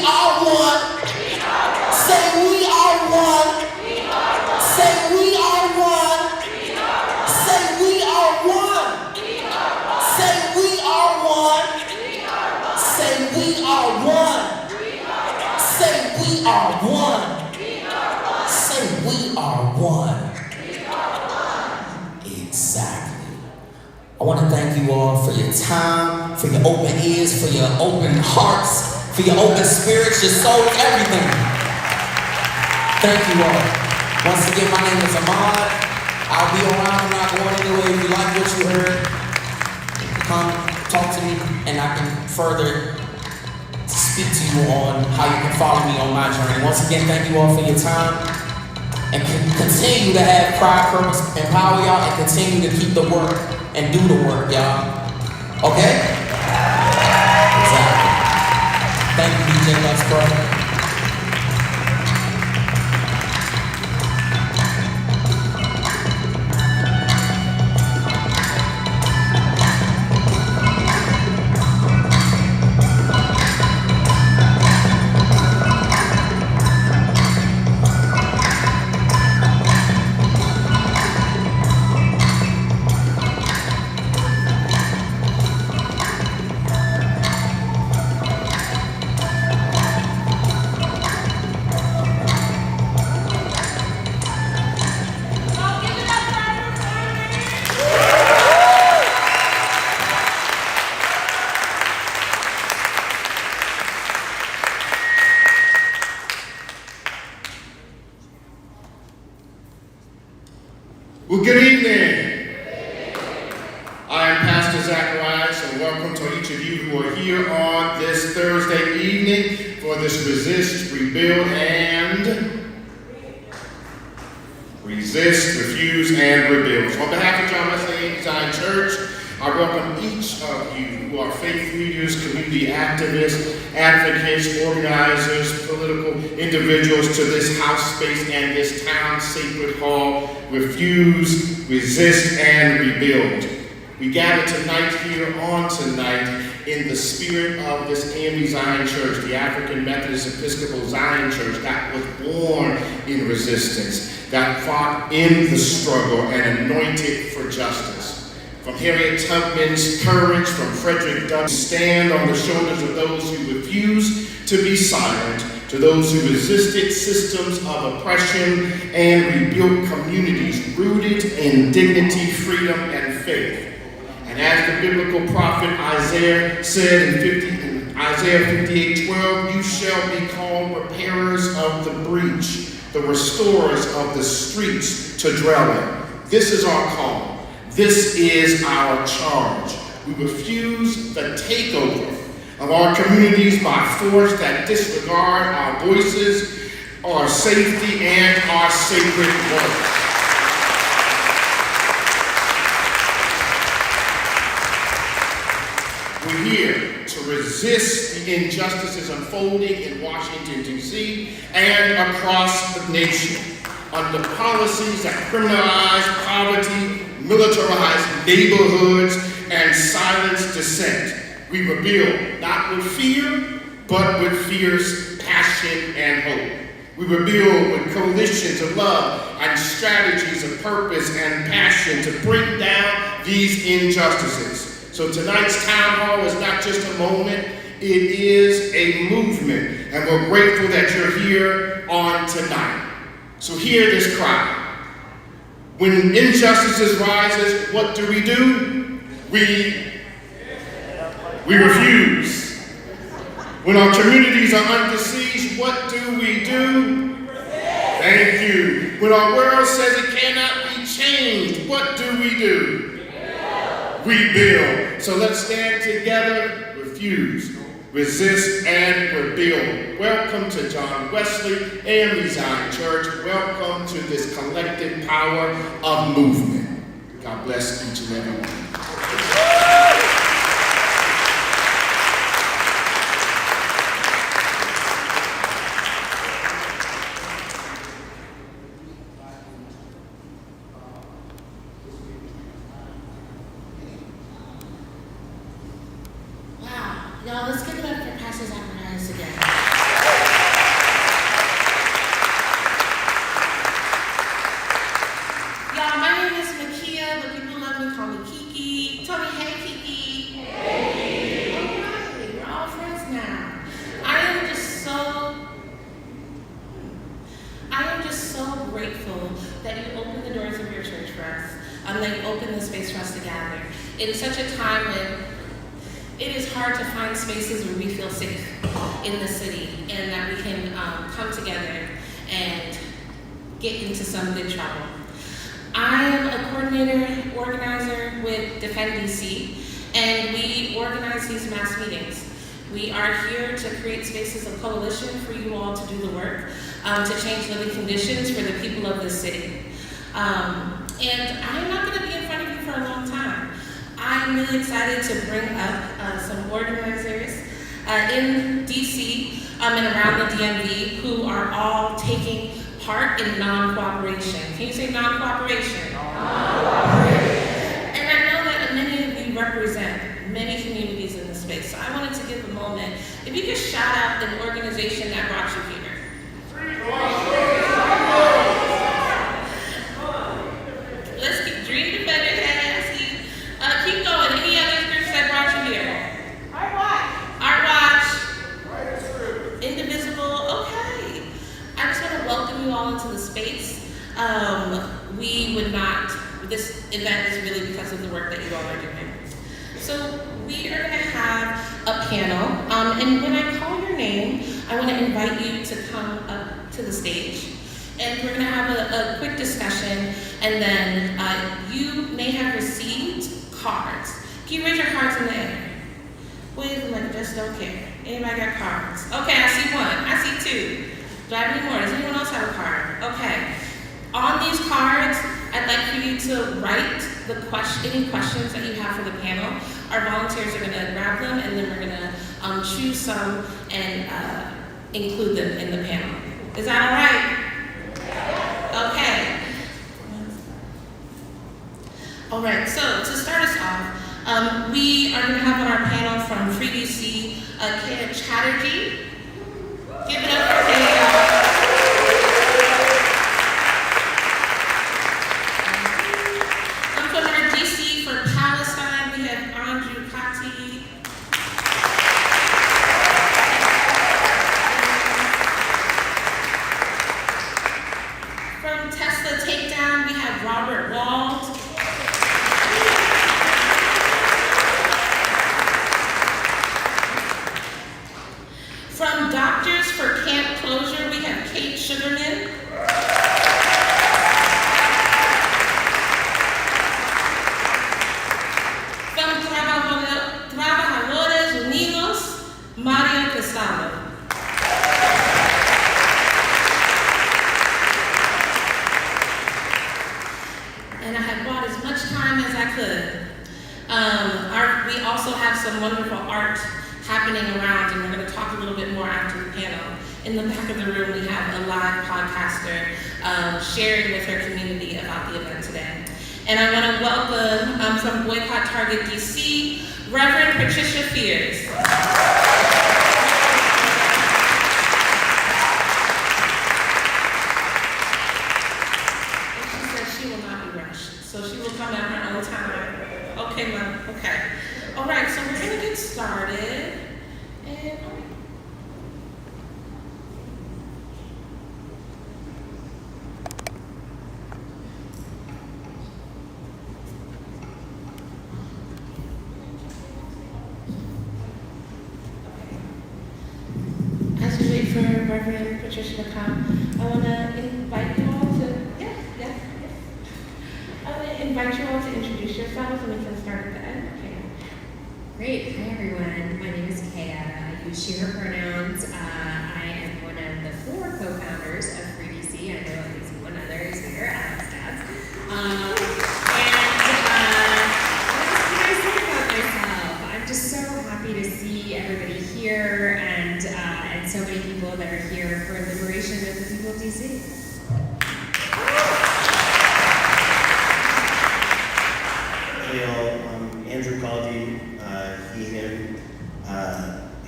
are one. Say we are one. Say we are one. Say we are one. Say we are one. Say we are one. Say we are one. Say we are one. Exactly. I want to thank you all for your time, for your open ears, for your open hearts, for your open spirits, your souls, everything. Thank you all. Once again, my name is Ahmad. I'll be around. I'm not going anywhere. If you like what you heard, come talk to me, and I can further speak to you on how you can follow me on my journey. Once again, thank you all for your time. And continue to have pride, purpose, and power, y'all, and continue to keep the work and do the work, y'all. Okay? Exactly. Thank you, DJ Lex, bro. Well, good evening. I am Pastor Zacharias, and welcome to each of you who are here on this Thursday evening for this Resist, Rebuild, Refuse, and Rebuild. So on behalf of John Wesley Zion Church, I welcome each of you who are faith leaders, community activists, advocates, organizers, political individuals to this house space and this town sacred hall. Refuse, resist, and rebuild. We gather tonight here on tonight in the spirit of this AME Zion Church, the African Methodist Episcopal Zion Church that was born in resistance, that fought in the struggle and anointed for justice. From Harriet Tubman's courage, from Frederick Douglass' stand on the shoulders of those who refused to be silent, to those who resisted systems of oppression and rebuilt communities rooted in dignity, freedom, and faith. And as the biblical prophet Isaiah said in Isaiah 58:12, you shall be called repairers of the breach, the restorers of the streets to dwell in. This is our call. This is our charge. We refuse the takeover of our communities by force that disregard our voices, our safety, and our sacred work. We're here to resist the injustices unfolding in Washington, D.C. and across the nation under policies that criminalize poverty, militarize neighborhoods, and silence dissent. We rebuild, not with fear, but with fierce passion and hope. We rebuild with coalitions of love and strategies of purpose and passion to bring down these injustices. So tonight's town hall is not just a moment, it is a movement. And we're grateful that you're here on tonight. So hear this cry. When injustices rises, what do? We refuse. When our communities are under siege, what do? Thank you. When our world says it cannot be changed, what do? We build. So let's stand together, refuse, resist, and rebuild. Welcome to John Wesley AME Zion Church. Welcome to this collective power of movement. God bless each and every one. Y'all, let's give it up for Pastor Zacharias again. grateful that you opened the doors of your church for us, that you opened the space for us to gather. In such a time when it is hard to find spaces where we feel safe in the city and that we can come together and get into some good trouble. I am a coordinator, organizer with Defend DC, and we organize these mass meetings. We are here to create spaces of coalition for you all to do the work, to change living conditions for the people of this city. And I'm not going to be in front of you for a long time. I'm really excited to bring up some organizers in DC and around the DMV who are all taking part in non-cooperation. Can you say non-cooperation? Non-cooperation. And I know that many of you represent many communities in this space, so I wanted to give a moment. If you could shout out an organization that brought you here. Let's keep Dream Defenders, keep going. Any other groups that brought you here? Art Watch. Indivisible. Okay. I just want to welcome you all into the space. This event is really because of the work that you all are doing. So we are going to have a panel, and when I call your name, I want to invite you to come up to the stage. And we're going to have a quick discussion, and then you may have received cards. Can you raise your cards in the air? Wave them like just don't care. Anybody got cards? Okay, I see one. I see two. Do I have any more? Does anyone else have a card? Okay. On these cards, I'd like for you to write any questions that you have for the panel. Our volunteers are going to grab them, and then we're going to choose some and include them in the panel. Is that all right? Okay. All right, so to start us off, we are going to have on our panel from Free DC, Kaya Chatterjee. Give it up for Kaya. From our DC for Palestine, we have Andrew Kati. From Tesla Takedown, we have Robert Wald. From Doctors for Camp Closure, we have Kate Sugarman. From Trabajadores Unidos, Mario Casado. And I have bought as much time as I could. We also have some wonderful art happening around, and we're going to talk a little bit more after the panel. In the back of the room, we have a live podcaster sharing with her community about the event today. And I want to welcome from Boycott Target DC, Reverend Patricia Fears. And she said she will not be rushed, so she will come at her own time. Okay, Mom. Okay. All right, so we're going to get started. And as we wait for Reverend Patricia to come, I want to invite you all to, I want to invite you all to introduce yourselves, and we can start at the end. Okay. Great. Hi, everyone. My name is Kaya. I use she, her pronouns. I am one of the 4 co-founders of Free DC. I know at least one other is here, Alex Dad. What can I say about myself? I'm just so happy to see everybody here and so many people that are here for liberation of the people of DC. Hey all, I'm Andrew Caldi, he, him,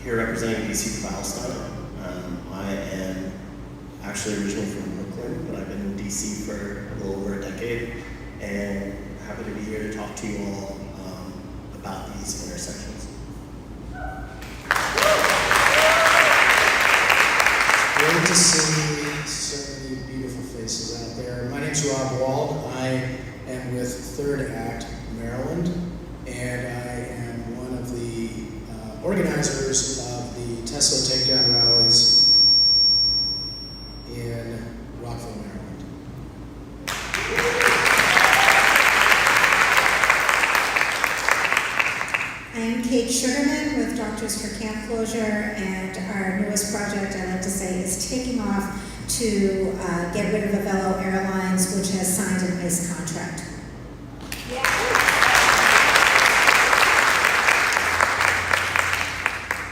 here representing DC for Palestine. I am actually originally from Brooklyn, but I've been in DC for a little over a decade, and happy to be here to talk to you all about these intersections. Great to see so many beautiful faces out there. name's Rob Wald. I am with Third Act Maryland, and I am one of the organizers of the Tesla takedown rallies in Rockville, Maryland. I am Kate Sugarman with Doctors for Camp Closure, and our newest project, I like to say, is taking off to get rid of Avello Airlines, which has signed an ICE contract.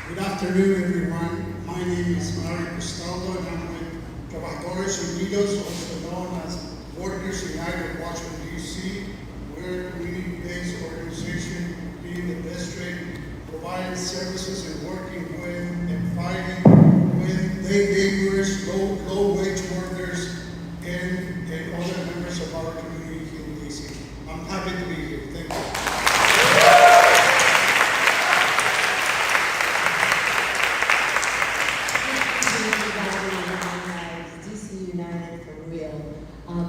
Good afternoon, everyone. My name is Mario Cristaldo, and I'm with Trabajadores Unidos, also known as Workers United of Washington, D.C. We're a community-based organization being the district, providing services and working with and fighting with laborers, low-wage workers, and other members of our community here in D.C. I'm happy to be here. Thank you.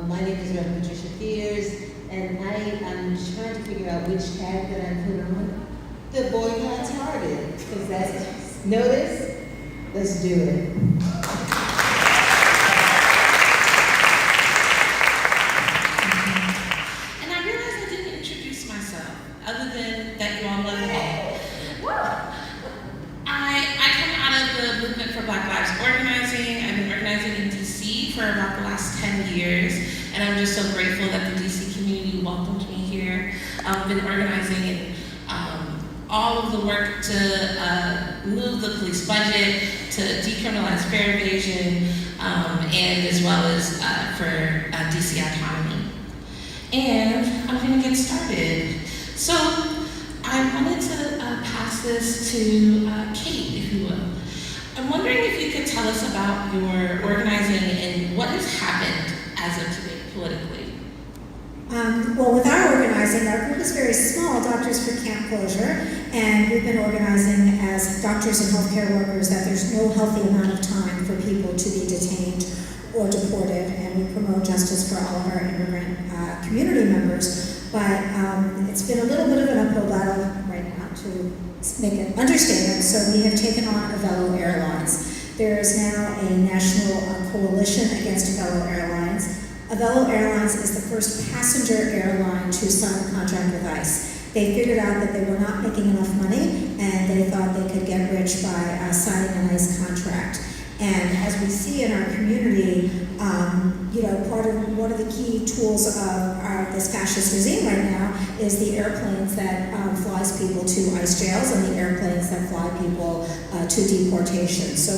My name is Reverend Patricia Peters, and I am trying to figure out which tag that I put on. The boycott started, because that's, notice? Let's do it. And I realized I didn't introduce myself, other than that you all love me. I come out of the movement for Black Lives organizing. I've been organizing in DC for about the last 10 years, and I'm just so grateful that the DC community welcomed me here. I've been organizing in all of the work to move the police budget, to decriminalize fare evasion, and as well as for DC autonomy. And I'm going to get started. So I wanted to pass this to Kate, if you will. I'm wondering if you could tell us about your organizing and what has happened as of today politically. Well, with our organizing, our group is very small, Doctors for Camp Closure, and we've been organizing as doctors and healthcare workers that there's no healthy amount of time for people to be detained or deported, and we promote justice for all of our immigrant community members. But it's been a little bit of an uphill battle right now, to make an understatement. So we have taken on Avello Airlines. There is now a national coalition against Avello Airlines. Avello Airlines is the first passenger airline to sign a contract with ICE. They figured out that they were not making enough money, and they thought they could get rich by signing an ICE contract. And as we see in our community, one of the key tools of this fascist regime right now is the airplanes that flies people to ICE jails and the airplanes that fly people to deportation. So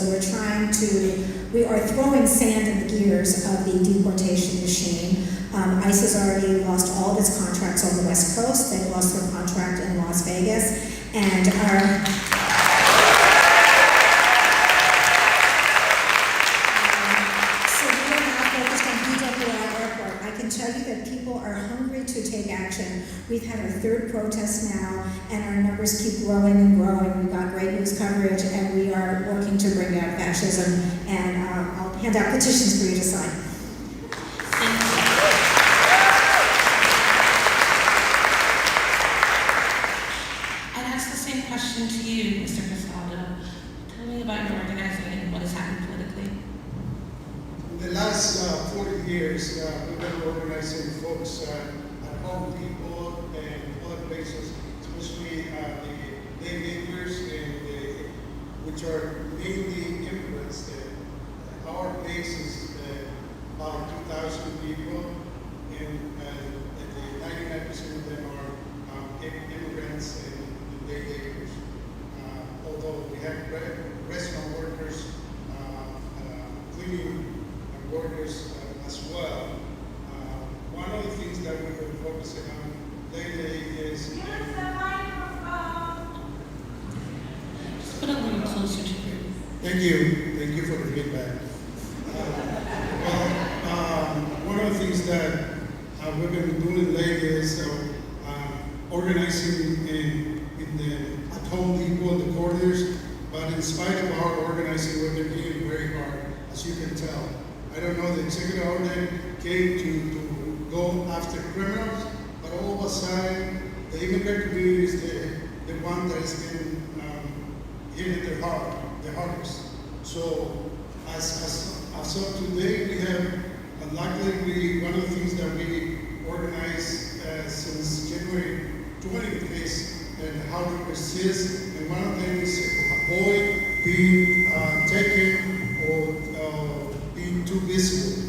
we are throwing sand in the gears of the deportation machine. ICE has already lost all of its contracts on the West Coast. They've lost their contract in Las Vegas, and take action. We've had our third protest now, and our numbers keep growing and growing. We've got great news coverage, and we are working to bring down fascism, and I'll hand out petitions for you to sign. I'd ask the same question to you, Mr. Cristaldo. Tell me about your organizing and what has happened politically. In the last 40 years, we've been organizing folks Home Depot and other places, especially the day laborers, which are mainly immigrants. Our base is about 2,000 people, and 99% of them are immigrants and day laborers. Although we have restaurant workers, cleaning workers as well. One of the things that we've been focusing on lately is... Just put a little closer to you. Thank you for the feedback. One of the things that we've been doing lately is organizing at Home Depot in the corners, but in spite of our organizing, we've been hitting very hard, as you can tell. I don't know, the executive order came to go after criminals, but all of a sudden, the immigrant community is the one that has been hit the hardest. So as of today, we have, luckily, one of the things that we organized since January 20th is how to resist, and one of them is avoid being taken or being too visible.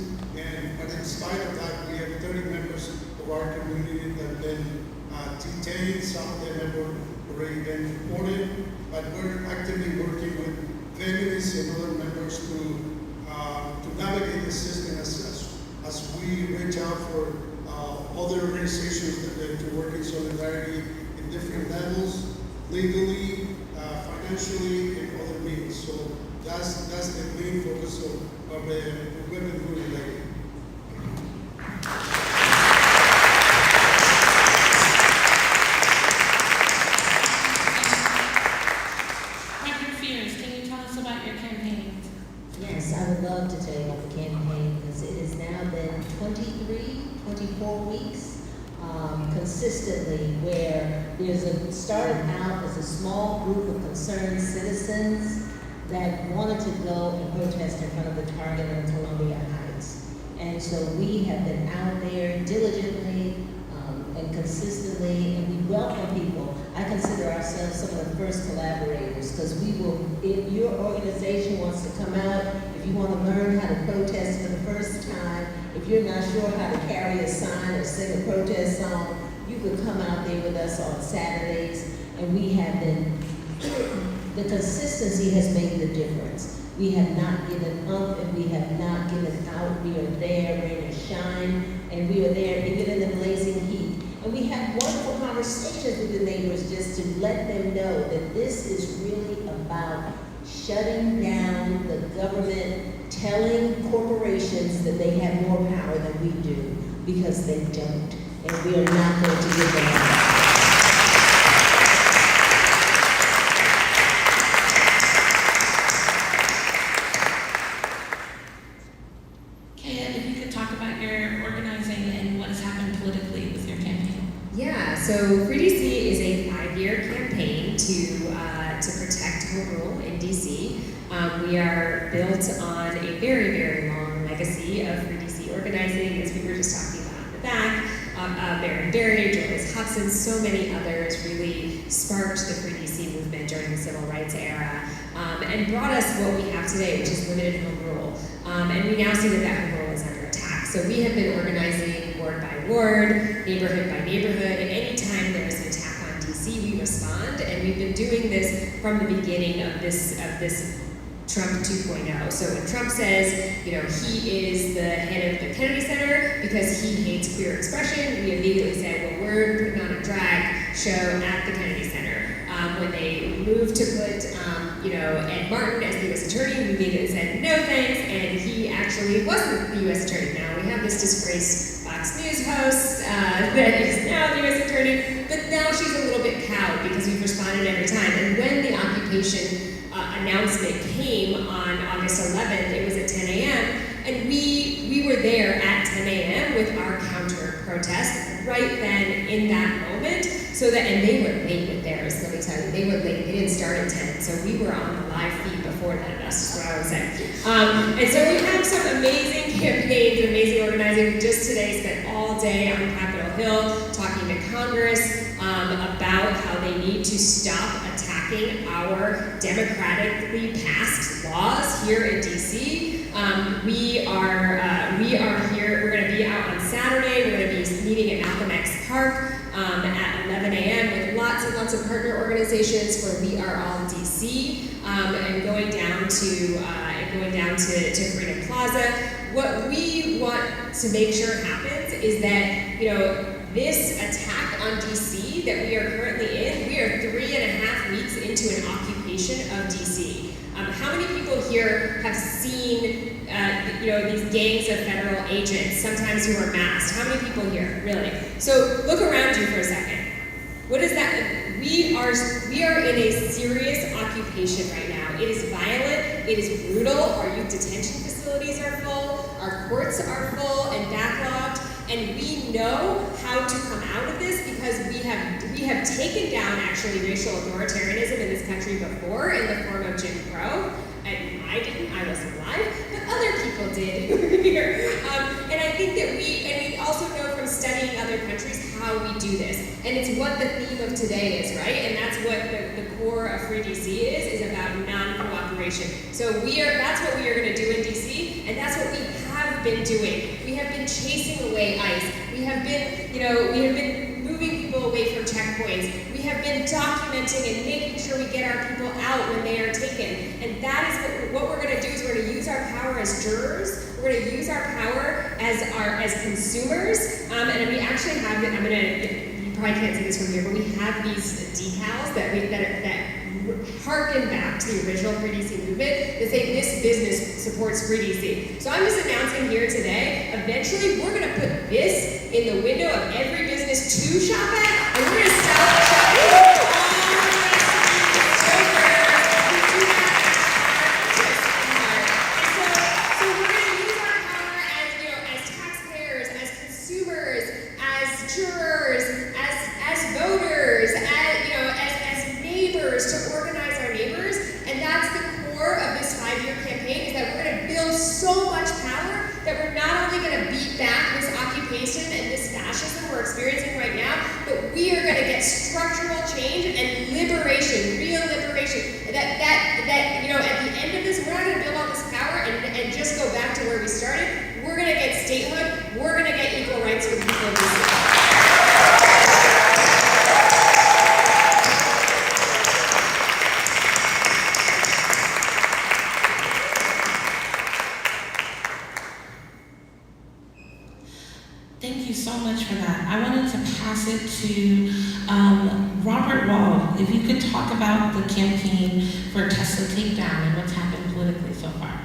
But in spite of that, we have 30 members of our community that have been detained. Some of them have already been reported, but we're actively working with families and other members to navigate the system as we reach out for other organizations to work in solidarity in different levels, legally, financially, and other means. So that's the main focus of the women who relate. Yes, I would love to tell you about the campaign because it has now been 24 weeks consistently where started out as a small group of concerned citizens that wanted to go and protest in front of the Target on Columbia Heights. And so we have been out there diligently and consistently, and we welcome people. I consider ourselves some of the first collaborators because we will, if your organization wants to come out, if you want to learn how to protest for the first time, if you're not sure how to carry a sign or sing a protest song, you could come out there with us on Saturdays, and we have been, the consistency has made the difference. We have not given up and we have not given out. We are there, rain or shine, and we are there even in the blazing heat. And we have wonderful conversations with the neighbors just to let them know that this is really about shutting down the government, telling corporations that they have more power than we do, because they don't. And we are not going to give them that. So Free DC is a 5-year campaign to protect home rule in DC. We are built on a very, very long legacy of Free DC organizing, as we were just talking about in the back. Baron Berry, Joyce Hudson, so many others really sparked the Free DC movement during the Civil Rights era and brought us what we have today, which is limited home rule. And we now see that home rule is under attack. So we have been organizing ward by ward, neighborhood by neighborhood, and anytime there's an attack on DC, we respond, and we've been doing this from the beginning of this Trump 2.0. So when Trump says, he is the head of the Kennedy Center because he hates queer expression, we immediately said, well, we're putting on a drag show at the Kennedy Center. When they moved to put, Ed Martin as the U.S. Attorney, we immediately said, no thanks, and he actually wasn't the U.S. Attorney. Now we have this disgraced Fox News host that is now the U.S. Attorney, but now she's a little bit cowed because we've responded every time. And when the occupation announcement came on August 11th, it was at 10 a.m., and we were there at 10 a.m. with our counter protest right then in that moment. So that, and they were late with theirs, let me tell you, they were late, they didn't start at 10, so we were on the live feed before that, that's just what I would say. And so we have some amazing campaigns, amazing organizing. Just today spent all day on Capitol Hill talking to Congress about how they need to stop attacking our democratically passed laws here in DC. We are here, we're gonna be out on Saturday, we're gonna be meeting at Malcolm X Park at 11 a.m. with lots and lots of partner organizations for We Are All DC, and going down to Freedom Plaza. What we want to make sure happens is that this attack on DC that we are currently in, we are 3.5 weeks into an occupation of DC. How many people here have seen these gangs of federal agents, sometimes who are masked? How many people here, really? So look around you for a second. What is that? We are in a serious occupation right now. It is violent, it is brutal. Our youth detention facilities are full. our courts are full and backlogged, and we know how to come out of this because we have taken down actually racial authoritarianism in this country before in the form of Jim Crow. And I didn't, I wasn't alive, but other people did who were here. And I think that we also know from studying other countries how we do this. And it's what the theme of today is, right? And that's what the core of Free DC is about non-cooperation. So that's what we are going to do in DC, and that's what we have been doing. We have been chasing away ICE. We have been moving people away from checkpoints. We have been documenting and making sure we get our people out when they are taken. And that is what we're going to do is we're going to use our power as jurors. We're going to use our power as consumers. And we actually have, you probably can't see this from here, but we have these decals that harken back to the original Free DC movement that say this business supports Free DC. So I'm just announcing here today, eventually we're going to put this in the window of every business to shop at, and we're going to sell to organize our neighbors, and that's the core of this 5-year campaign, is that we're going to build so much power that we're not only going to beat back this occupation and this fascism we're experiencing right now, but we are going to get structural change and liberation, real liberation. That at the end of this, we're not going to build all this power and just go back to where we started. We're going to get statehood. We're going to get equal rights for people in this city. Thank you so much for that. I wanted to pass it to Robert Wall. If you could talk about the campaign for Tesla Takedown and what's happened politically so far.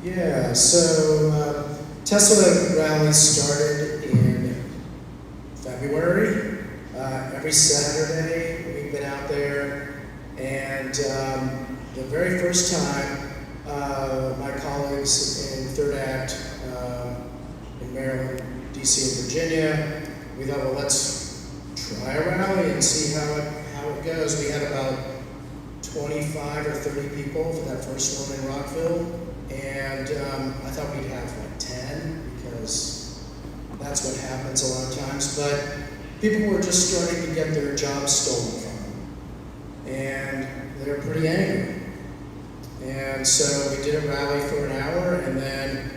Yeah, so Tesla rally started in February. Every Saturday we've been out there, and the very first time my colleagues in Third Act in Maryland, DC and Virginia, we thought, well, let's try a rally and see how it goes. We had about 25 or 30 people for that first one in Rockville, and I thought we'd have like 10 because that's what happens a lot of times. But people were just starting to get their jobs stolen from them, and they were pretty angry. And so we did a rally for an hour, and then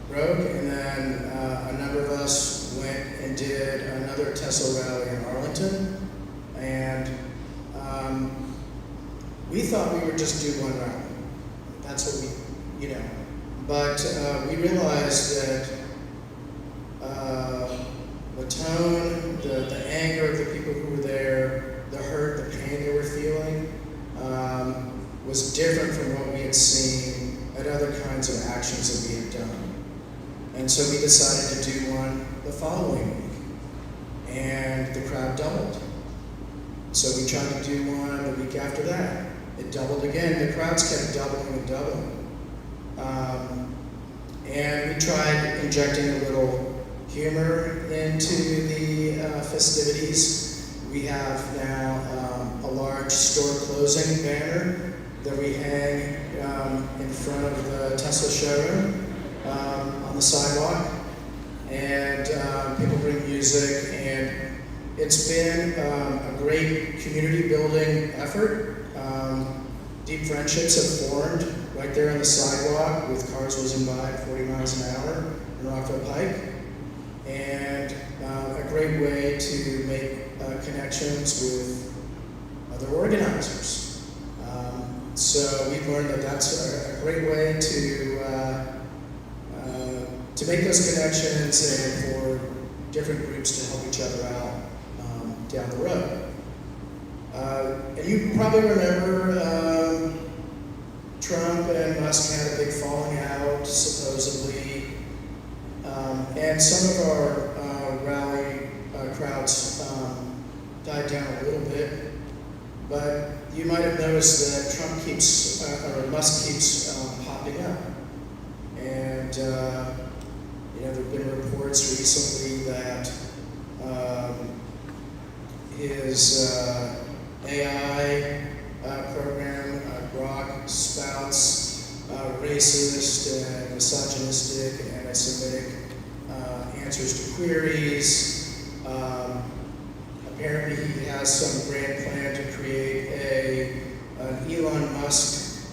broke, and then a number of us went and did another Tesla rally in Arlington, and we thought we would just do one rally. That's what but we realized that the tone, the anger of the people who were there, the hurt, the pain they were feeling, was different from what we had seen at other kinds of actions that we had done. And so we decided to do one the following week, and the crowd doubled. So we tried to do one the week after that. It doubled again. The crowds kept doubling and doubling. And we tried injecting a little humor into the festivities. We have now a large store closing banner that we hang in front of the Tesla showroom on the sidewalk, and people bring music, and it's been a great community building effort. Deep friendships have formed right there on the sidewalk with cars whizzing by at 40 miles an hour in Rockville Pike, and a great way to make connections with other organizers. So we've learned that that's a great way to make those connections and for different groups to help each other out down the road. And you probably remember Trump and Musk had a big falling out, supposedly, and some of our rally crowds died down a little bit, but you might have noticed that Musk keeps popping up. And And there have been reports recently that his AI program, Grok, spouts racist and misogynistic and anti-Semitic answers to queries. Apparently he has some grand plan to create an Elon Musk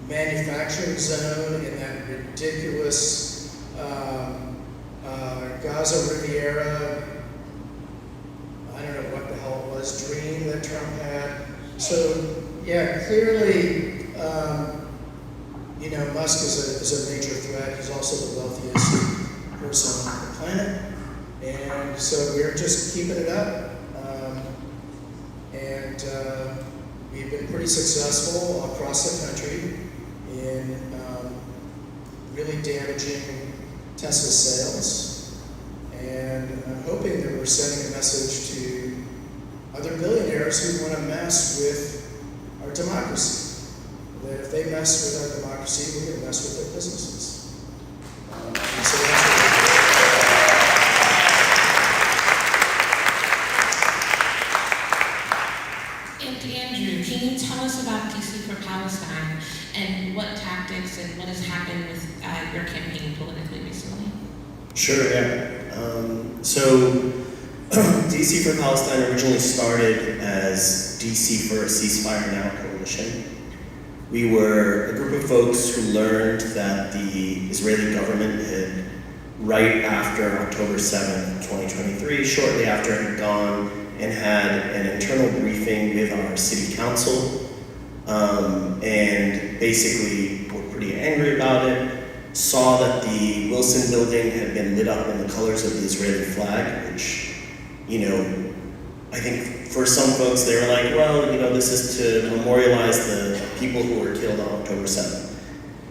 manufacturing zone in that ridiculous Gaza Riviera, I don't know what the hell it was, dream that Trump had. So yeah, clearly, Musk is a major threat. He's also the wealthiest person on the planet. And so we're just keeping it up. We've been pretty successful across the country in really damaging Tesla sales. And I'm hoping that we're sending a message to other billionaires who want to mess with our democracy. That if they mess with our democracy, we're going to mess with their businesses. And so that's what we're doing. Andrew, can you tell us about DC for Palestine and what tactics and what has happened with your campaign politically recently? Sure, yeah. So DC for Palestine originally started as DC for a Ceasefire Now coalition. We were a group of folks who learned that the Israeli government had, right after October 7th, 2023, shortly after it had gone and had an internal briefing with our city council, and basically were pretty angry about it, saw that the Wilson building had been lit up in the colors of the Israeli flag, which, I think for some folks they were like, well, this is to memorialize the people who were killed on October 7th,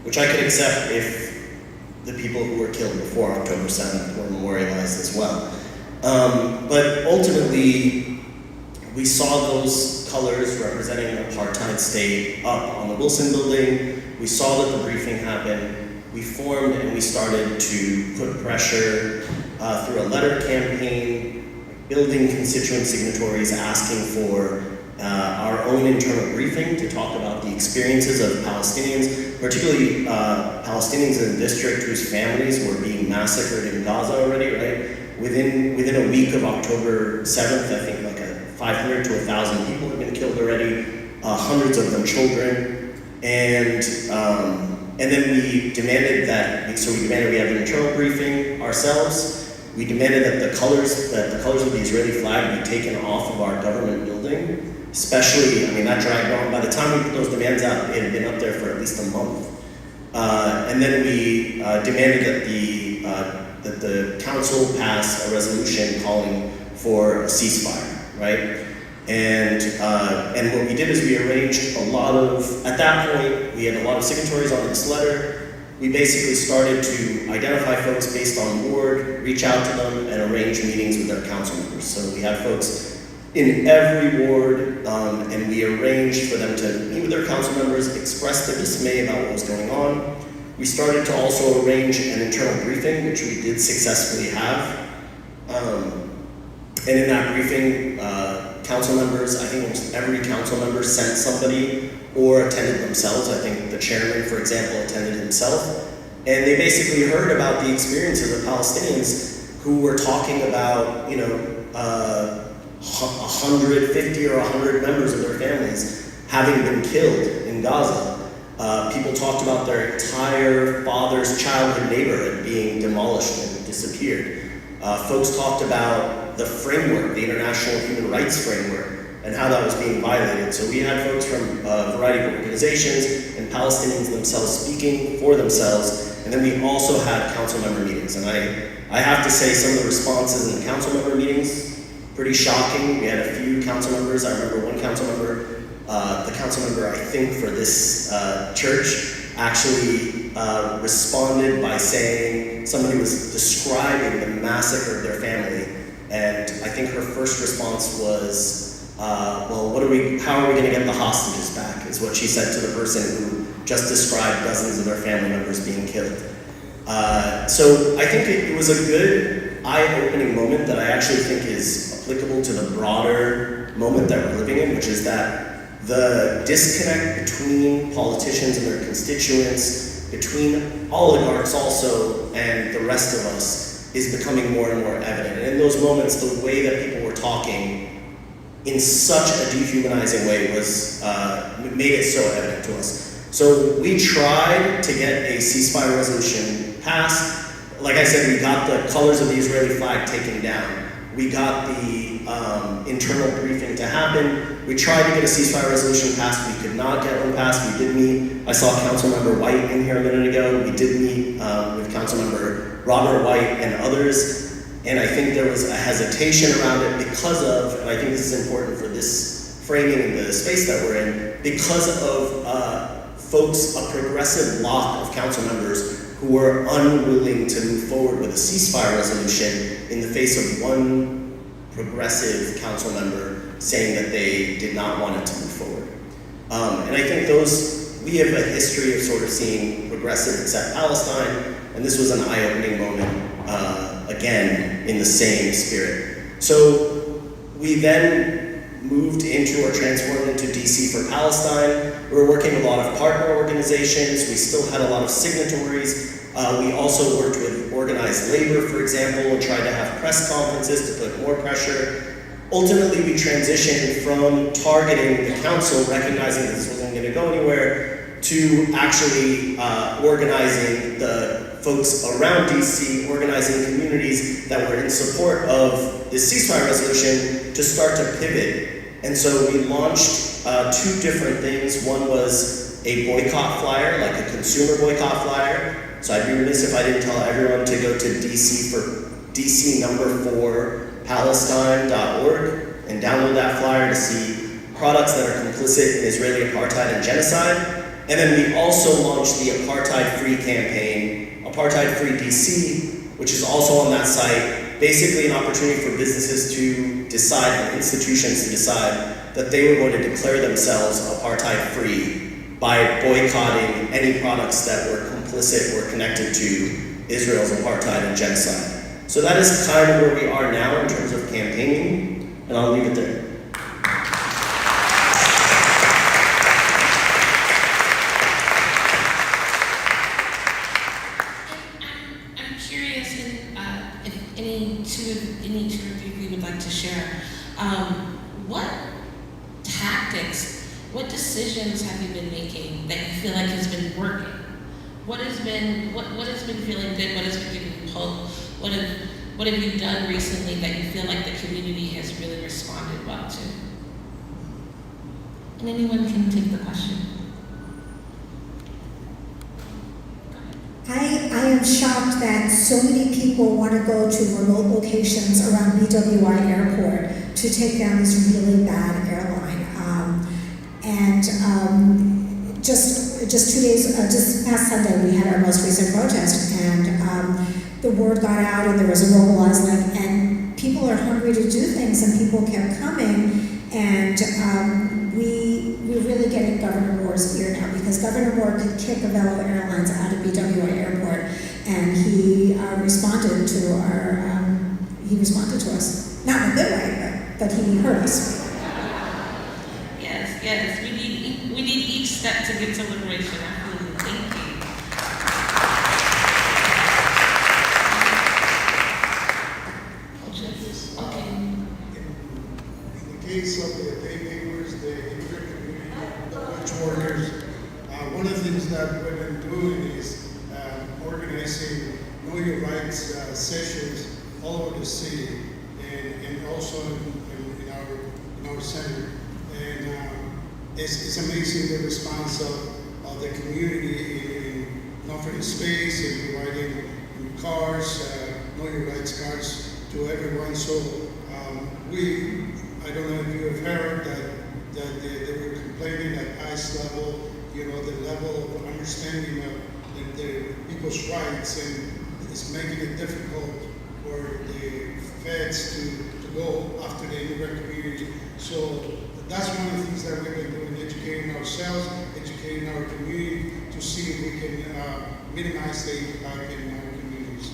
which I could accept if the people who were killed before October 7th were memorialized as well. But ultimately, we saw those colors representing an apartheid state up on the Wilson building. We saw that the briefing happened. We formed and we started to put pressure through a letter campaign, building constituent signatories, asking for our own internal briefing to talk about the experiences of Palestinians, particularly Palestinians in the district whose families were being massacred in Gaza already, right? Within a week of October 7th, I think like 500 to 1,000 people have been killed already, hundreds of them children, and then we demanded we have an internal briefing ourselves. We demanded that the colors of the Israeli flag be taken off of our government building. Especially, that dragged on. By the time we put those demands out, it had been up there for at least a month. And then we demanded that the council pass a resolution calling for a ceasefire, right? And what we did is we arranged at that point, we had a lot of signatories on this letter. We basically started to identify folks based on ward, reach out to them, and arrange meetings with their council members. So we had folks in every ward, and we arranged for them to meet with their council members, express their dismay about what was going on. We started to also arrange an internal briefing, which we did successfully have. And in that briefing, council members, I think almost every council member sent somebody or attended themselves. I think the chairman, for example, attended himself. And they basically heard about the experiences of Palestinians who were talking about, 150 or 100 members of their families having been killed in Gaza. People talked about their entire father's childhood neighborhood being demolished and disappeared. Folks talked about the framework, the international human rights framework, and how that was being violated. So we had folks from a variety of organizations and Palestinians themselves speaking for themselves, and then we also had council member meetings. And I have to say some of the responses in the council member meetings, pretty shocking. We had a few council members. I remember one council member, the council member I think for this church, actually responded by saying somebody was describing the massacre of their family, and I think her first response was, well, how are we going to get the hostages back, is what she said to the person who just described dozens of their family members being killed. So I think it was a good eye-opening moment that I actually think is applicable to the broader moment that we're living in, which is that the disconnect between politicians and their constituents, between oligarchs also, and the rest of us is becoming more and more evident. And in those moments, the way that people were talking in such a dehumanizing way was made it so evident to us. So we tried to get a ceasefire resolution passed. Like I said, we got the colors of the Israeli flag taken down. We got the internal briefing to happen. We tried to get a ceasefire resolution passed. We could not get one passed. We did meet. I saw Councilmember White in here a minute ago. We did meet with Councilmember Robert White and others. And I think there was a hesitation around it because of, and I think this is important for this framing in the space that we're in, because of folks, a progressive bloc of council members who were unwilling to move forward with a ceasefire resolution in the face of one progressive council member saying that they did not want it to move forward. And I think we have a history of sort of seeing progressive accept Palestine, and this was an eye-opening moment, again, in the same spirit. So we then moved into or transformed into DC for Palestine. We were working with a lot of partner organizations. We still had a lot of signatories. We also worked with organized labor, for example, and tried to have press conferences to put more pressure. Ultimately, we transitioned from targeting the council, recognizing that this wasn't going to go anywhere, to actually organizing the folks around DC, organizing communities that were in support of this ceasefire resolution to start to pivot. And so we launched two different things. One was a boycott flyer, like a consumer boycott flyer. So I'd be remiss if I didn't tell everyone to go to DC number 4 Palestine.org and download that flyer to see products that are complicit in Israeli apartheid and genocide. And then we also launched the Apartheid Free campaign, Apartheid Free DC, which is also on that site. Basically an opportunity for businesses to decide, and institutions to decide, that they were going to declare themselves apartheid free by boycotting any products that were complicit or connected to Israel's apartheid and genocide. So that is kind of where we are now in terms of campaigning, and I'll leave it there. Any two of you would like to share. What tactics, what decisions have you been making that you feel like has been working? What has been feeling good? What has been giving you hope? What have you done recently that you feel like the community has really responded well to? And anyone can take the question. I am shocked that so many people want to go to remote locations around BWI Airport to take down this really bad airline. Just past Sunday, we had our most recent protest, and the word got out, and there was a mobilized link, and people are hungry to do things, and people kept coming, and we're really getting Governor Moore's ear now, because Governor Moore could kick Avello Airlines out of BWI Airport, and he responded to us. Not in a good way, but he heard us. Yes, we need each step to get to liberation. Absolutely. Thank you. Okay. In the case of the takeovers, the immigrant community, the wage workers, one of the things that we've been doing is organizing Know Your Rights sessions all over the city, and also in our center. And it's amazing the response of the community in offering space and providing cars, Know Your Rights cards to everyone. So I don't know if you have heard that they were complaining at ICE level, the level of understanding of the people's rights, and it's making it difficult for the feds to go after the immigrant community. So that's one of the things that we've been doing, educating ourselves, educating our community to see if we can minimize the impact in our communities.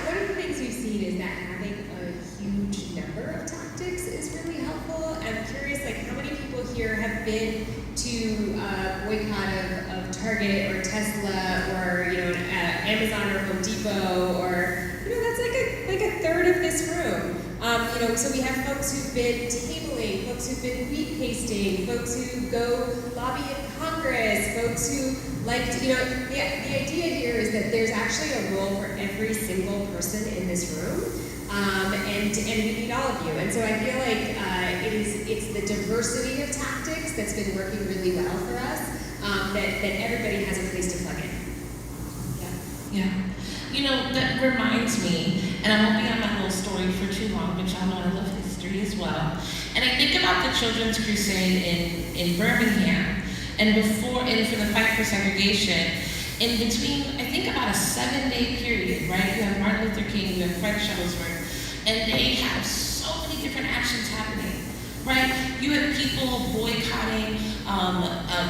One of the things we've seen is that having a huge number of tactics is really helpful. I'm curious, like, how many people here have been to boycott of Target or Tesla or, you know, Amazon or Home Depot, or, you know, that's like a third of this room. You know, so we have folks who've been tabling, folks who've been wheat pasting, folks who go lobby in Congress, folks who like, you know, the idea here is that there's actually a role for every single person in this room, and we need all of you. And so I feel like it's the diversity of tactics that's been working really well for us, that everybody has a place to plug in. Yeah. You know, that reminds me, and I won't be on my little story for too long, but y'all know I love history as well. And I think about the Children's Crusade in Birmingham, and for the fight for segregation, in between, I think about a 7-day period, right? You have Martin Luther King, you have Fred Shuttlesworth, and they have so many different actions happening, right? You have people boycotting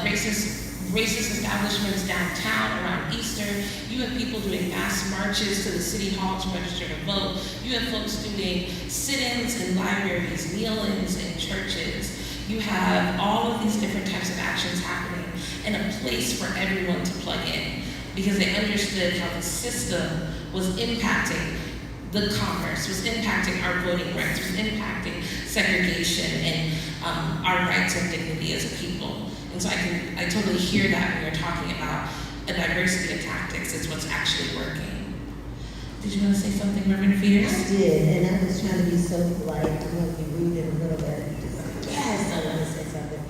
racist establishments downtown around Easter. You have people doing mass marches to the city hall to register to vote. You have folks doing sit-ins in libraries, kneel-ins in churches. You have all of these different types of actions happening, and a place for everyone to plug in, because they understood how the system was impacting the commerce, was impacting our voting rights, was impacting segregation and our rights and dignity as a people. And so I totally hear that when you're talking about a diversity of tactics. It's what's actually working. Did you want to say something, Reverend Fierce? I did, and I was trying to be so polite. I'm going to be rude in a little bit. Yes, I want to say something.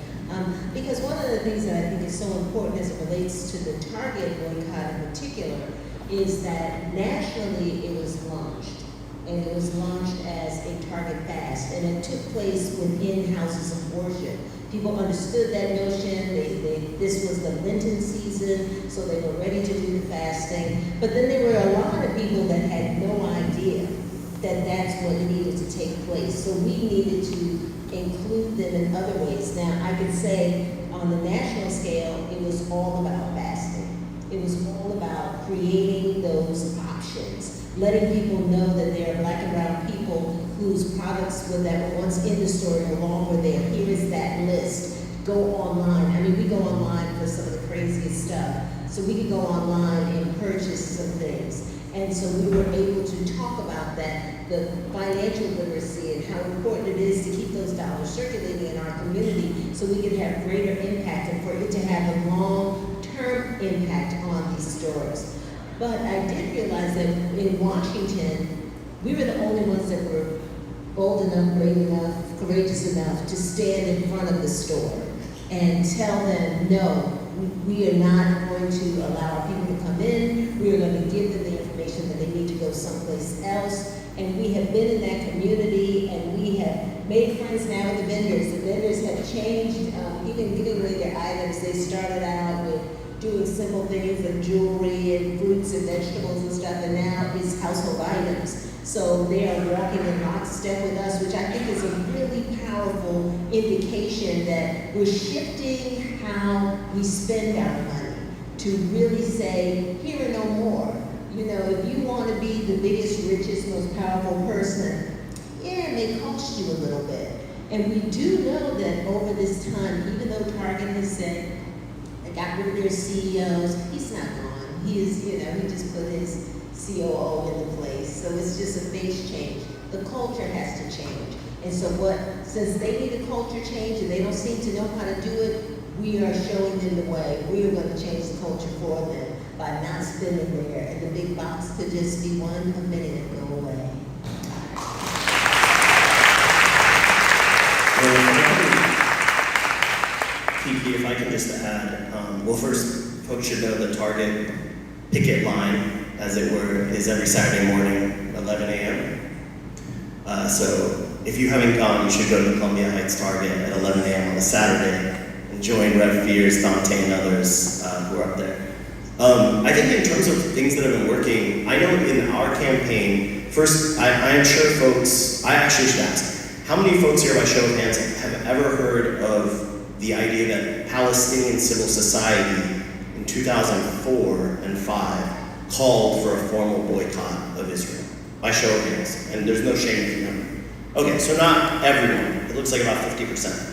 Because one of the things that I think is so important as it relates to the Target boycott in particular is that nationally it was launched. And it was launched as a Target fast, and it took place within houses of worship. People understood that notion. This was the Lenten season, so they were ready to do the fasting. But then there were a lot of people that had no idea that that's what needed to take place. So we needed to include them in other ways. Now, I could say on the national scale, it was all about fasting. It was all about creating those options, letting people know that there are Black and brown people whose products that were once in the store no longer there. Here is that list. Go online. I mean, we go online for some of the craziest stuff. So we could go online and purchase some things. And so we were able to talk about that, the financial literacy and how important it is to keep those dollars circulating in our community so we can have greater impact and for it to have a long-term impact on these stores. But I did realize that in Washington, we were the only ones that were bold enough, brave enough, courageous enough to stand in front of the store and tell them, no, we are not going to allow our people to come in. We are going to give them the information that they need to go someplace else. And we have been in that community, and we have made friends now with the vendors. The vendors have changed, even giving away their items. They started out with doing simple things like jewelry and fruits and vegetables and stuff, and now it's household items. So they are walking in lockstep with us, which I think is a really powerful indication that we're shifting how we spend our money to really say, here and no more. You know, if you want to be the biggest, richest, most powerful person, yeah, it may cost you a little bit. And we do know that over this time, even though Target has said, they got rid of their CEOs, he's not gone. He is, you know, he just put his COO into place. So it's just a face change. The culture has to change. And so since they need a culture change and they don't seem to know how to do it, we are showing them the way. We are going to change the culture for them by not spending there. And the big box could just be a minute and go away. Kiki, if I can just add, well, first, folks should know the Target picket line, as it were, is every Saturday morning, 11 a.m. So if you haven't gone, you should go to Columbia Heights Target at 11 a.m. on a Saturday and join Rev. Fierce, Dante, and others who are up there. I think in terms of things that have been working, I know in our campaign, first, I am sure folks, I actually should ask, how many folks here by show of hands have ever heard of the idea that Palestinian civil society in 2004 and 5 called for a formal boycott of Israel? By show of hands, and there's no shame if you know. Okay, so not everyone. It looks like about 50%.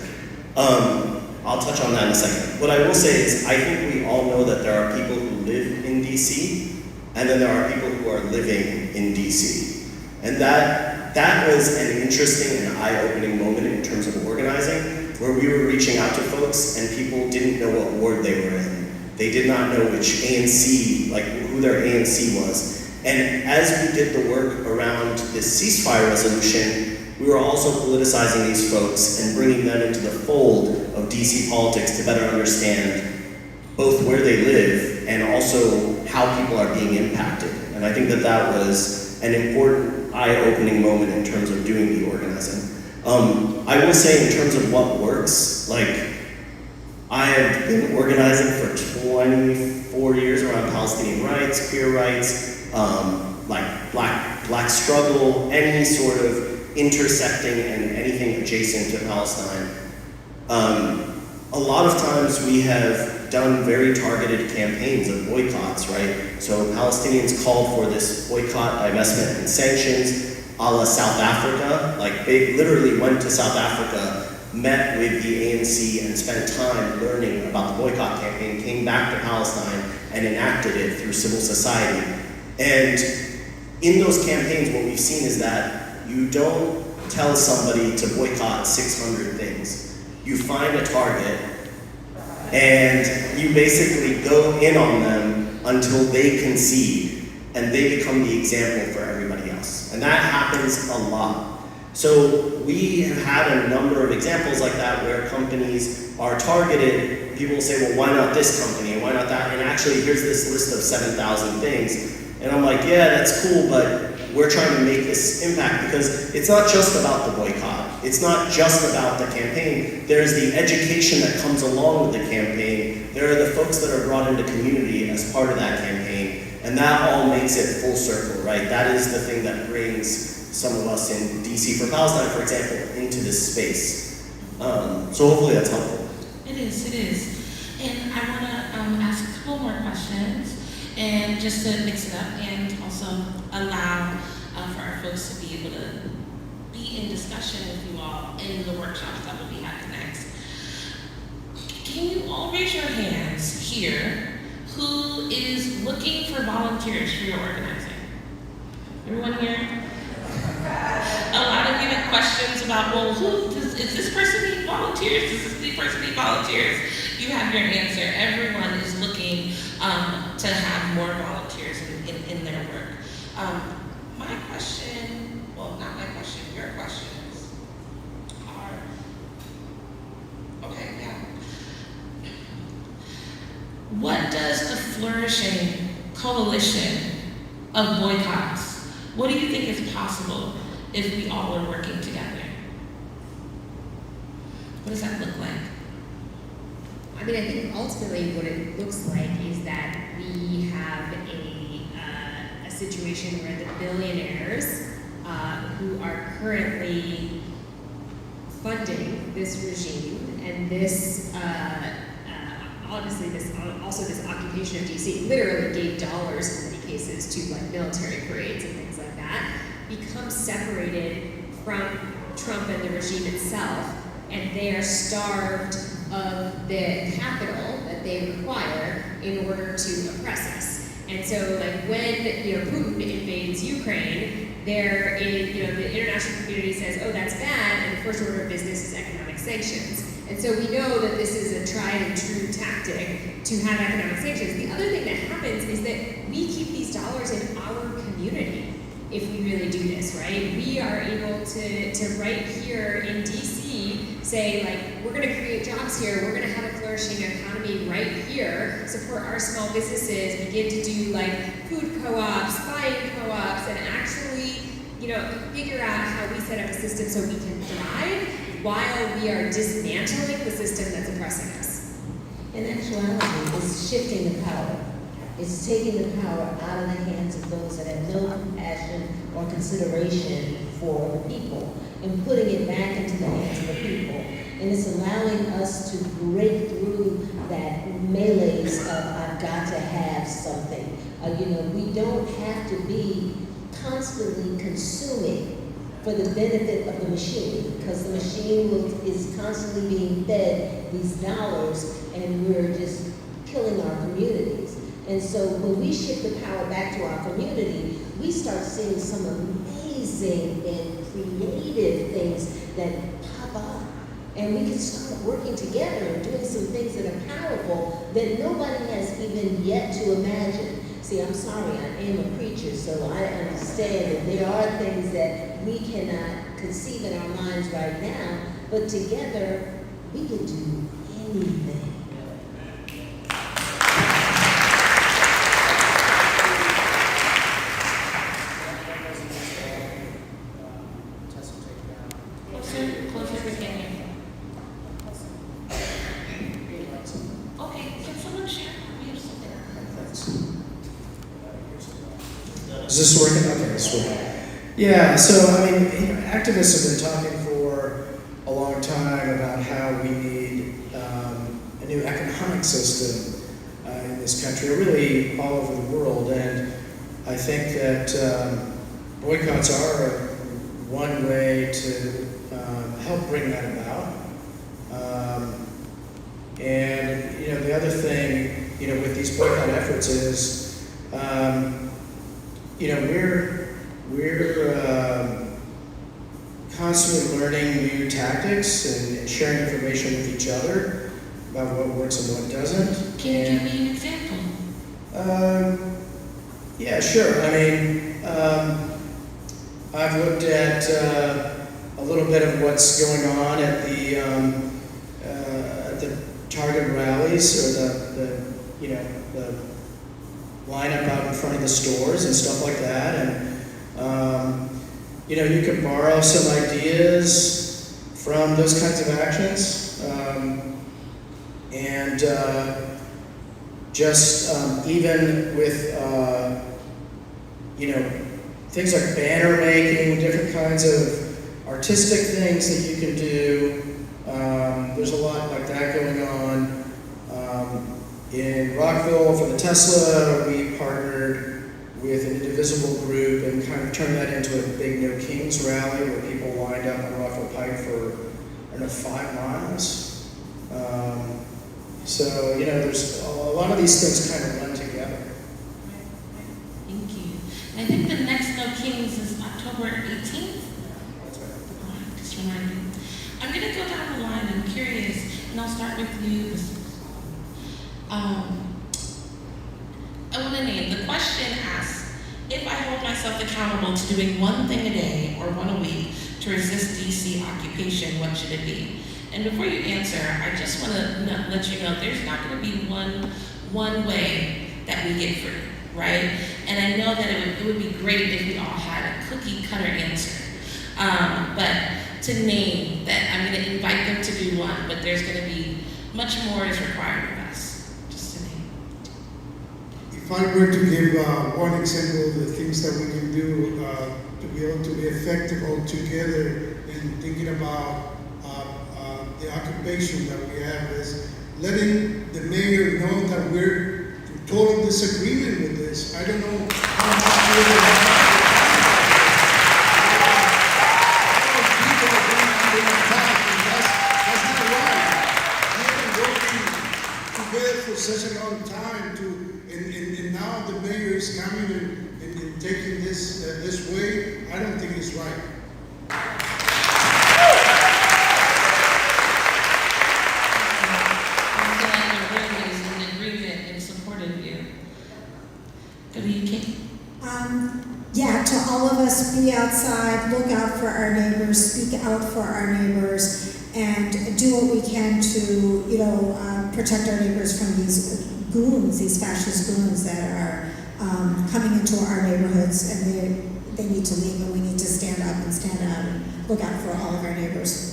I'll touch on that in a second. What I will say is, I think we all know that there are people who live in DC, and then there are people who are living in DC. And that was an interesting and eye-opening moment in terms of organizing, where we were reaching out to folks, and people didn't know what ward they were in. They did not know which ANC, like who their ANC was. And as we did the work around this ceasefire resolution, we were also politicizing these folks and bringing them into the fold of DC politics to better understand both where they live and also how people are being impacted. And I think that that was an important eye-opening moment in terms of doing the organizing. I will say in terms of what works, like I have been organizing for 24 years around Palestinian rights, queer rights, like black struggle, any sort of intersecting and anything adjacent to Palestine. A lot of times we have done very targeted campaigns of boycotts, right? So Palestinians called for this boycott, divestment, and sanctions, a la South Africa. Like they literally went to South Africa, met with the ANC, and spent time learning about the boycott campaign, came back to Palestine, and enacted it through civil society. And in those campaigns, what we've seen is that you don't tell somebody to boycott 600 things. You find a target, and you basically go in on them until they concede, and they become the example for everybody else. And that happens a lot. So we have had a number of examples like that where companies are targeted. People will say, well, why not this company, and why not that? And actually, here's this list of 7,000 things. And I'm like, yeah, that's cool, but we're trying to make this impact because it's not just about the boycott. It's not just about the campaign. There's the education that comes along with the campaign. There are the folks that are brought into community as part of that campaign. And that all makes it full circle, right? That is the thing that brings some of us in DC for Palestine, for example, into this space. So hopefully that's helpful. It is. And I want to ask a couple more questions, and just to mix it up, and also allow for our folks to be able to be in discussion with you all in the workshops that will be happening next. Can you all raise your hands here who is looking for volunteers for your organizing? Everyone here? A lot of you have questions about, well, is this person need volunteers? Does this person need volunteers? You have your answer. Everyone is looking to have more volunteers in their work. My question, well, not my question, your questions are, okay, yeah. What does the flourishing coalition of boycotts, what do you think is possible if we all are working together? What does that look like? I mean, I think ultimately what it looks like is that we have a situation where the billionaires who are currently funding this regime and this, obviously this occupation of DC literally gave dollars in many cases to like military parades and things like that, become separated from Trump and the regime itself, and they are starved of the capital that they require in order to oppress us. And so, like when Putin invades Ukraine, there is the international community says, "Oh, that's bad," and the first order of business is economic sanctions. And so we know that this is a tried and true tactic to have economic sanctions. The other thing that happens is that we keep these dollars in our community if we really do this, right? We are able to right here in DC say, like, we're gonna create jobs here, we're gonna have a flourishing economy right here, support our small businesses, begin to do like food co-ops, buying co-ops, and actually, figure out how we set up a system so we can thrive while we are dismantling the system that's oppressing us. In actuality, it's shifting the power. It's taking the power out of the hands of those that have no compassion or consideration for the people and putting it back into the hands of the people. And it's allowing us to break through that melees of I've got to have something. We don't have to be constantly consuming for the benefit of the machine, because the machine is constantly being fed these dollars, and we're just killing our communities. And so when we shift the power back to our community, we start seeing some amazing and creative things that pop up. And we can start working together and doing some things that are powerful that nobody has even yet to imagine. See, I'm sorry, I am a preacher, so I understand that there are things that we cannot conceive in our minds right now, but together we can do anything. Closer to Kenya. Okay, can someone share? We have something. Is this working? Okay, it's working. Yeah, so I mean, activists have been talking for a long time about how we need a new economic system in this country, or really all over the world. And I think that boycotts are one way to help bring that about. And the other thing, with these boycott efforts is, we're constantly learning new tactics and sharing information with each other about what works and what doesn't. Can you give me an example? Yeah, sure. I mean, I've looked at a little bit of what's going on at the Target rallies, or the lineup out in front of the stores and stuff like that. And you can borrow some ideas from those kinds of actions, and even with things like banner making, different kinds of artistic things that you can do. There's a lot like that going on. In Rockville for the Tesla, we partnered with an indivisible group and kind of turned that into a big No Kings rally where people lined up on Rockville Pike for, 5 miles. So, there's a lot of these things kind of run together. Thank you. I think the next No Kings is October 18th. That's right. Just remind me. I'm going to go down the line. I'm curious, and I'll start with you. I want to name. The question asks, if I hold myself accountable to doing one thing a day or one a week to resist DC occupation, what should it be? And before you answer, I just want to let you know there's not going to be one way that we get free, right? And I know that it would be great if we all had a cookie cutter answer. But to name that, I'm going to invite them to do one, but there's going to be much more is required of us. Just to name. If I were to give one example of the things that we can do to be able to be effective all together in thinking about the occupation that we have, is letting the mayor know that we're in total disagreement with this. I don't know how much people are being under attack, and that's not right. We've been working together for such a long time and now the mayor is coming and taking this way. I don't think it's right. Yeah, to all of us, be outside, look out for our neighbors, speak out for our neighbors, and do what we can to, protect our neighbors from these goons, these fascist goons that are coming into our neighborhoods, and they need to leave, and we need to stand up and stand out and look out for all of our neighbors.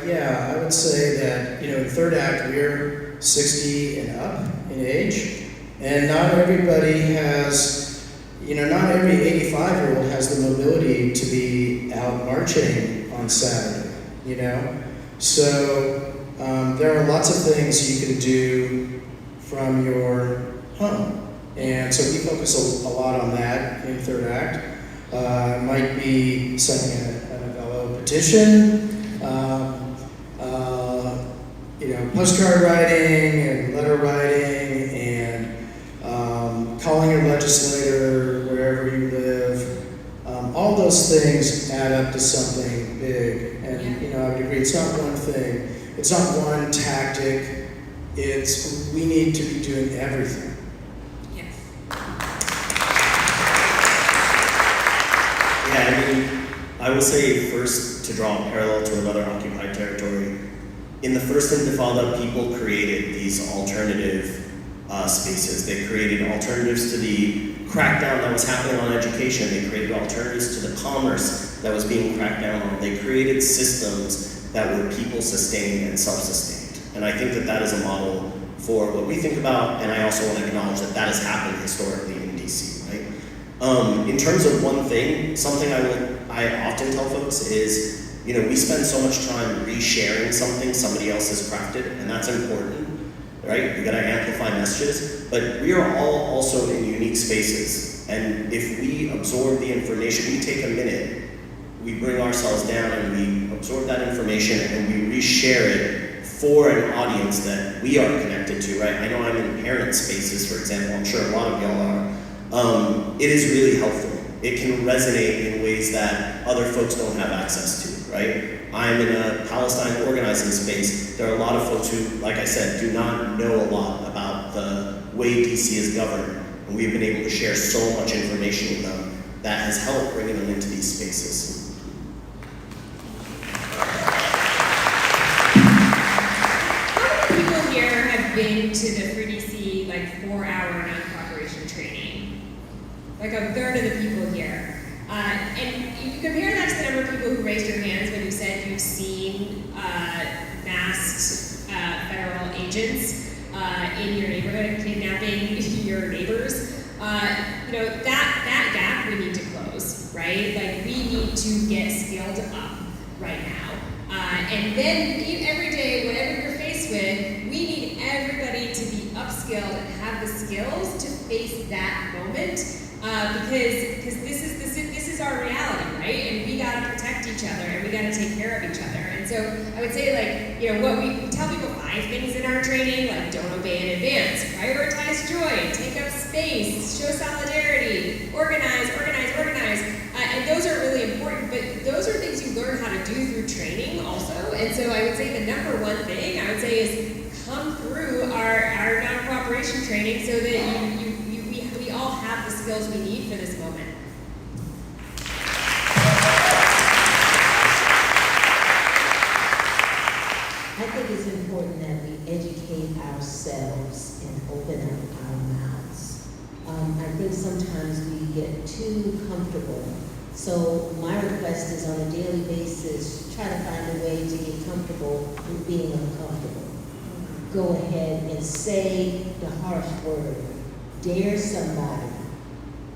Yeah, would say that, in third act, we're 60 and up in age, and not everybody has, not every 85-year-old has the mobility to be out marching on Saturday, So there are lots of things you can do from your home. And so we focus a lot on that in third act. Might be sending an Avello petition, postcard writing and letter writing, and calling your legislator wherever you live. All those things add up to something big. And I would agree, it's not one thing. It's not one tactic. We need to be doing everything. I will say first, to draw a parallel to another occupied territory, in the first Intifada, people created these alternative spaces. They created alternatives to the crackdown that was happening on education. They created alternatives to the commerce that was being cracked down on. They created systems that were people-sustained and self-sustained. And I think that is a model for what we think about, and I also want to acknowledge that has happened historically in DC, right? In terms of one thing, something I often tell folks is, we spend so much time resharing something somebody else has crafted, and that's important, right? We gotta amplify messages, but we are all also in unique spaces, and if we absorb the information, we take a minute, we bring ourselves down and we absorb that information and we reshare it for an audience that we are connected to, right? I know I'm in parent spaces, for example, I'm sure a lot of y'all are. It is really helpful. It can resonate in ways that other folks don't have access to, right? I'm in a Palestine organizing space. There are a lot of folks who, like I said, do not know a lot about the way DC is governed, and we've been able to share so much information with them that has helped bringing them into these spaces. How many people here have been to the Free DC 4-hour non-cooperation training? Like a third of the people here. And you compare that to the number of people who raised their hands when you said you've seen masked federal agents in your neighborhood kidnapping your neighbors. That gap we need to close, right? We need to get skilled up right now. And then every day, whatever you're faced with, we need everybody to be upskilled and have the skills to face that moment. Because this is our reality, right? And we gotta protect each other and we gotta take care of each other. And so I would say what we tell people 5 things in our training, don't obey in advance, prioritize joy, take up space, show solidarity, organize. And those are really important, but those are things you learn how to do through training also. And so I would say the number one thing I would say is come through our non-cooperation training so that we all have the skills we need for this moment. I think it's important that we educate ourselves and open up our mouths. I think sometimes we get too comfortable. So my request is on a daily basis, try to find a way to get comfortable with being uncomfortable. Go ahead and say the harsh word. Dare somebody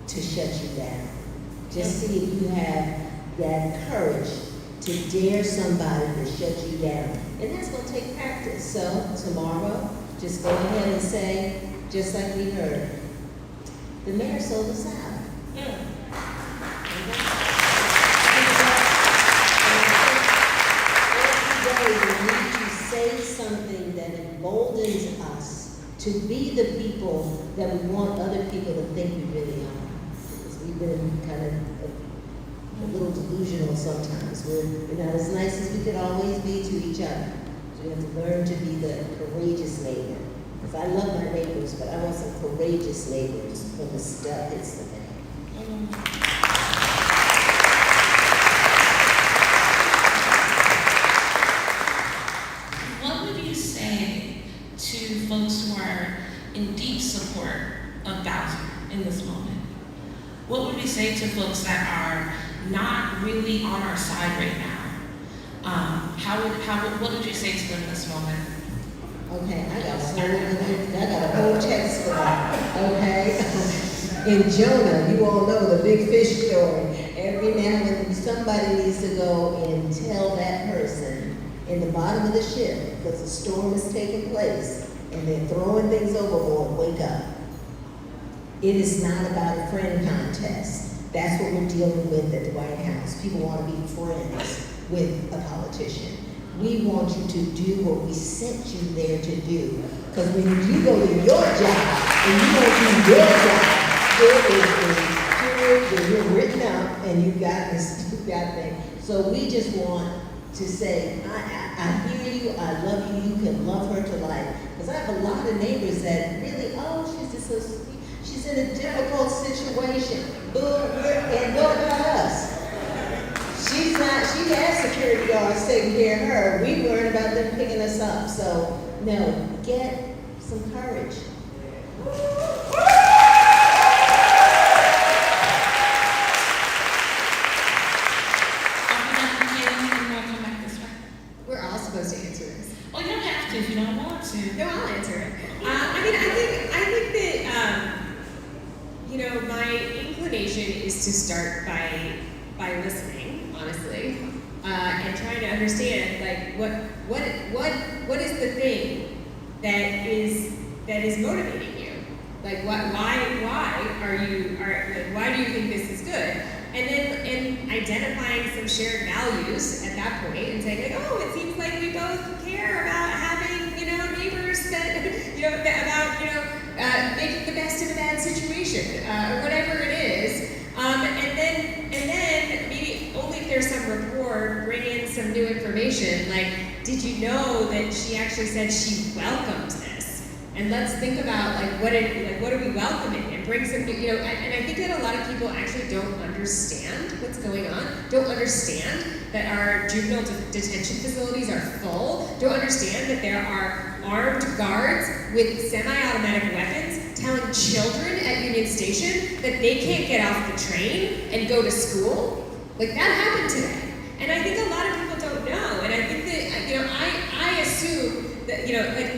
to shut you down. Just see if you have that courage to dare somebody to shut you down. And that's going to take practice. So tomorrow, just go ahead and say, just like we heard, the mayor sold us out. Every day we need to say something that emboldens us to be the people that we want other people to think we really are. Because we've been kind of a little delusional sometimes. We're not as nice as we could always be to each other. So we have to learn to be the courageous neighbor. Because I love my neighbors, but I want some courageous neighbors when the stuff hits the fan. What would you say to folks who are in deep support of Bowser in this moment? What would we say to folks that are not really on our side right now, What would you say to them this moment? Okay, I got a whole text for that, okay? In Jonah, you all know the big fish story. Every now and then somebody needs to go and tell that person in the bottom of the ship, because the storm is taking place, and they're throwing things overboard, wake up. It is not about a friend contest. That's what we're dealing with at the White House. People want to be friends with a politician. We want you to do what we sent you there to do. Because when you go to your job, and you don't do your job, there is a period that you're written up, and you've got this, thing. So we just want to say, I hear you, I love you, you can love her to life. Because I have a lot of neighbors that really, she's just so sweet. She's in a difficult situation. And what about us? She has security guards taking care of her. We worried about them picking us up. So, no, get some courage. We're all supposed to answer this. Well, you don't have to if you don't want to. No, I'll answer it. I think that my inclination is to start by listening, honestly, and trying to understand what is the thing that is motivating you? Like why do you think this is good? And then identifying some shared values at that point and saying it seems like we both care about having neighbors that about making the best of a bad situation or whatever it is. And then maybe only if there's some rapport, bring in some new information. Like, did you know that she actually said she welcomed this? And let's think about what are we welcoming, and bring some new, and I think that a lot of people actually don't understand what's going on, don't understand that our juvenile detention facilities are full, don't understand that there are armed guards with semi-automatic weapons telling children at Union Station that they can't get off the train and go to school. Like, that happened today. And I think a lot of people don't know. And I think that, I assume that,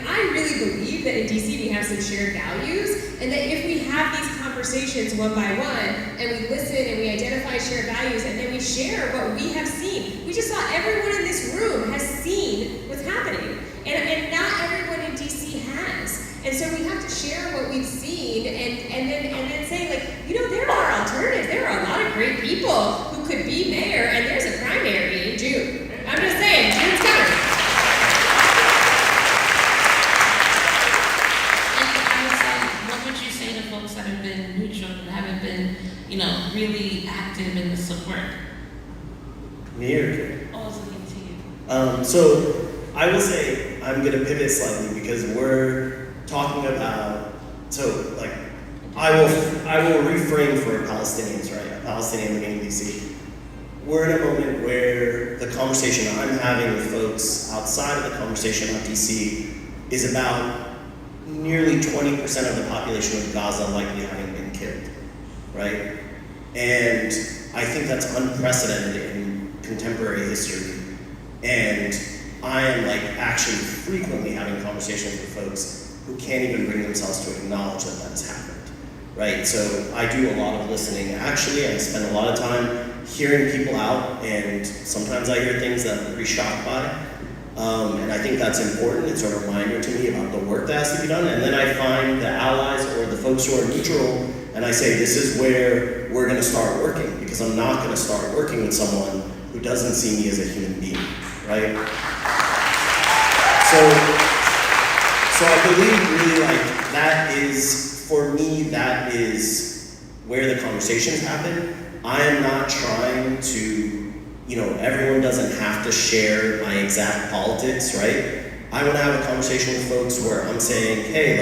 I really believe that in DC we have some shared values, and that if we have these conversations one by one, and we listen and we identify shared values, and then we share what we have seen. We just saw everyone in this room has seen what's happening. And not everyone in DC has. And so we have to share what we've seen and then say, there are alternatives. There are a lot of great people who could be mayor, and there's a primary in June. I'm just saying, June's coming. What would you say to folks that have been neutral, that haven't been, really active in the support? Me or Karen? I was looking to you. So I will say I'm going to pivot slightly because we're talking about, I will reframe for Palestinians, right? A Palestinian living in DC. We're in a moment where the conversation I'm having with folks outside of the conversation about DC is about nearly 20% of the population of Gaza likely having been killed, right? And I think that's unprecedented in contemporary history. And I am actually frequently having conversations with folks who can't even bring themselves to acknowledge that that's happened, right? So I do a lot of listening. Actually, I spend a lot of time hearing people out, and sometimes I hear things that I'm pretty shocked by. And I think that's important. It's a reminder to me about the work that has to be done. And then I find the allies or the folks who are neutral, and I say, this is where we're going to start working, because I'm not going to start working with someone who doesn't see me as a human being, right? So I believe really that is, for me, that is where the conversations happen. I am not trying to, everyone doesn't have to share my exact politics, right? I want to have a conversation with folks where I'm saying, hey,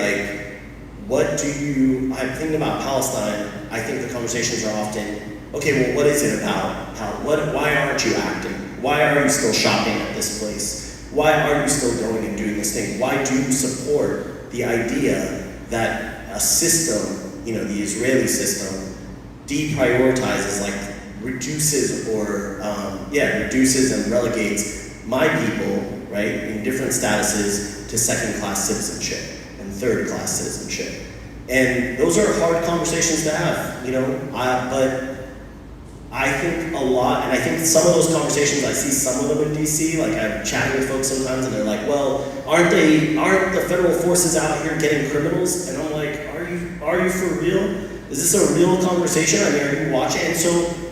I'm thinking about Palestine. I think the conversations are often, okay, well, what is it about? Why aren't you acting? Why are you still shopping at this place? Why are you still going and doing this thing? Why do you support the idea that a system, the Israeli system, deprioritizes, reduces and relegates my people, right, in different statuses to second-class citizenship and third-class citizenship. And those are hard conversations to have, you know, but I think a lot, and I think some of those conversations, I see some of them in DC, like I'm chatting with folks sometimes and they're like, well, aren't the federal forces out here getting criminals? And I'm like, are you for real? Is this a real conversation? I mean, are you watching? And so